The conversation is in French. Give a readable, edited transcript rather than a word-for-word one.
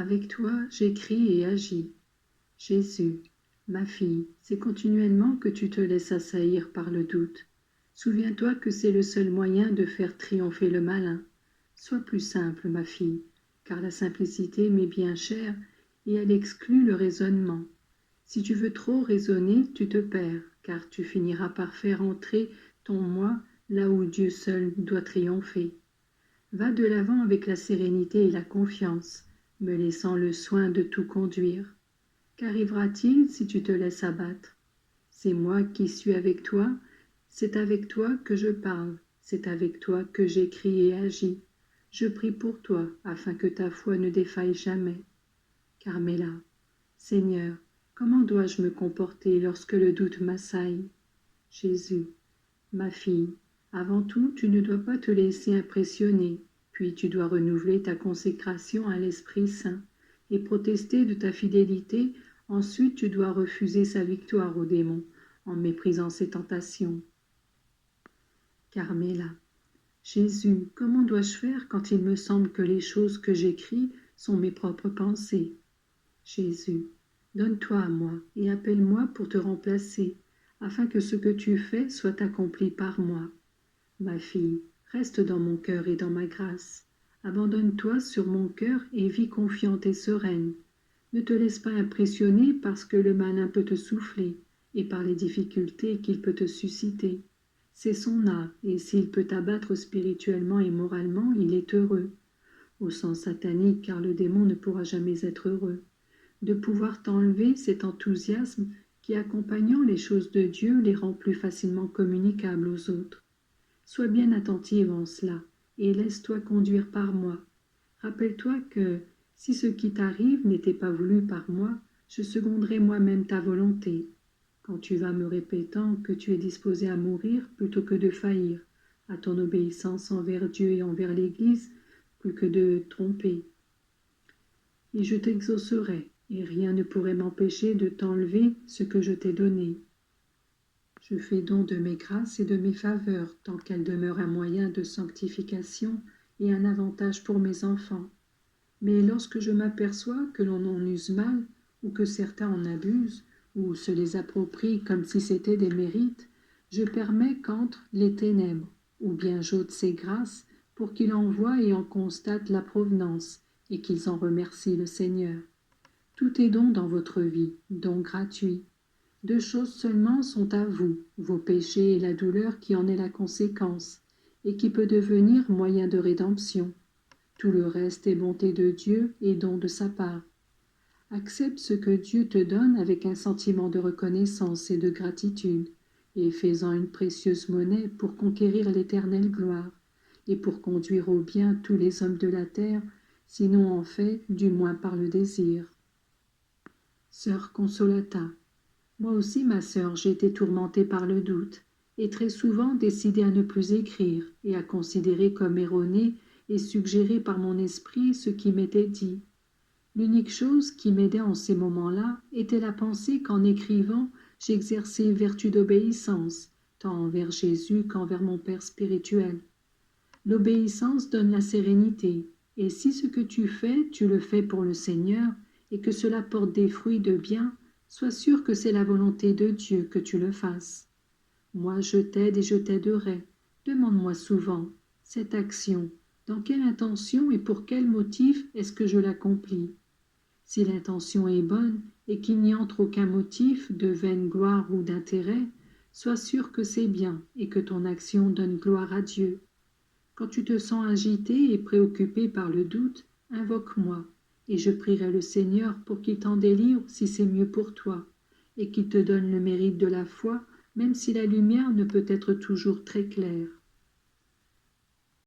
Avec toi, j'écris et agis. Jésus, ma fille, c'est continuellement que tu te laisses assaillir par le doute. Souviens-toi que c'est le seul moyen de faire triompher le malin. Sois plus simple, ma fille, car la simplicité m'est bien chère et elle exclut le raisonnement. Si tu veux trop raisonner, tu te perds, car tu finiras par faire entrer ton moi là où Dieu seul doit triompher. Va de l'avant avec la sérénité et la confiance, me laissant le soin de tout conduire. Qu'arrivera-t-il si tu te laisses abattre? C'est moi qui suis avec toi, c'est avec toi que je parle, c'est avec toi que j'écris et agis. Je prie pour toi, afin que ta foi ne défaille jamais. Carmela, Seigneur, comment dois-je me comporter lorsque le doute m'assaille? Jésus, ma fille, avant tout, tu ne dois pas te laisser impressionner, puis tu dois renouveler ta consécration à l'Esprit Saint et protester de ta fidélité. Ensuite, tu dois refuser sa victoire au démon en méprisant ses tentations. Carmela, Jésus, comment dois-je faire quand il me semble que les choses que j'écris sont mes propres pensées? Jésus, donne-toi à moi et appelle-moi pour te remplacer, afin que ce que tu fais soit accompli par moi. Ma fille, reste dans mon cœur et dans ma grâce. Abandonne-toi sur mon cœur et vis confiante et sereine. Ne te laisse pas impressionner parce que le malin peut te souffler et par les difficultés qu'il peut te susciter. C'est son art et s'il peut t'abattre spirituellement et moralement, il est heureux. Au sens satanique, car le démon ne pourra jamais être heureux. De pouvoir t'enlever cet enthousiasme qui, accompagnant les choses de Dieu, les rend plus facilement communicables aux autres. Sois bien attentive en cela, et laisse-toi conduire par moi. Rappelle-toi que, si ce qui t'arrive n'était pas voulu par moi, je seconderais moi-même ta volonté. Quand tu vas me répétant que tu es disposé à mourir plutôt que de faillir, à ton obéissance envers Dieu et envers l'Église, plus que de tromper. Et je t'exaucerai, et rien ne pourrait m'empêcher de t'enlever ce que je t'ai donné. Je fais don de mes grâces et de mes faveurs, tant qu'elles demeurent un moyen de sanctification et un avantage pour mes enfants. Mais lorsque je m'aperçois que l'on en use mal, ou que certains en abusent, ou se les approprient comme si c'étaient des mérites, je permets qu'entrent les ténèbres, ou bien j'ôte ces grâces pour qu'ils en voient et en constatent la provenance, et qu'ils en remercient le Seigneur. Tout est don dans votre vie, don gratuit. Deux choses seulement sont à vous, vos péchés et la douleur qui en est la conséquence, et qui peut devenir moyen de rédemption. Tout le reste est bonté de Dieu et don de sa part. Accepte ce que Dieu te donne avec un sentiment de reconnaissance et de gratitude, et fais-en une précieuse monnaie pour conquérir l'éternelle gloire, et pour conduire au bien tous les hommes de la terre, sinon en fait, du moins par le désir. Sœur Consolata, moi aussi, ma sœur, j'ai été tourmentée par le doute, et très souvent décidée à ne plus écrire, et à considérer comme erroné et suggéré par mon esprit ce qui m'était dit. L'unique chose qui m'aidait en ces moments-là était la pensée qu'en écrivant, j'exerçais vertu d'obéissance, tant envers Jésus qu'envers mon Père spirituel. L'obéissance donne la sérénité, et si ce que tu fais, tu le fais pour le Seigneur, et que cela porte des fruits de bien, sois sûr que c'est la volonté de Dieu que tu le fasses. Moi, je t'aide et je t'aiderai. Demande-moi souvent, cette action, dans quelle intention et pour quel motif est-ce que je l'accomplis? Si l'intention est bonne et qu'il n'y entre aucun motif de vaine gloire ou d'intérêt, sois sûr que c'est bien et que ton action donne gloire à Dieu. Quand tu te sens agité et préoccupé par le doute, invoque-moi, et je prierai le Seigneur pour qu'il t'en délivre si c'est mieux pour toi, et qu'il te donne le mérite de la foi, même si la lumière ne peut être toujours très claire.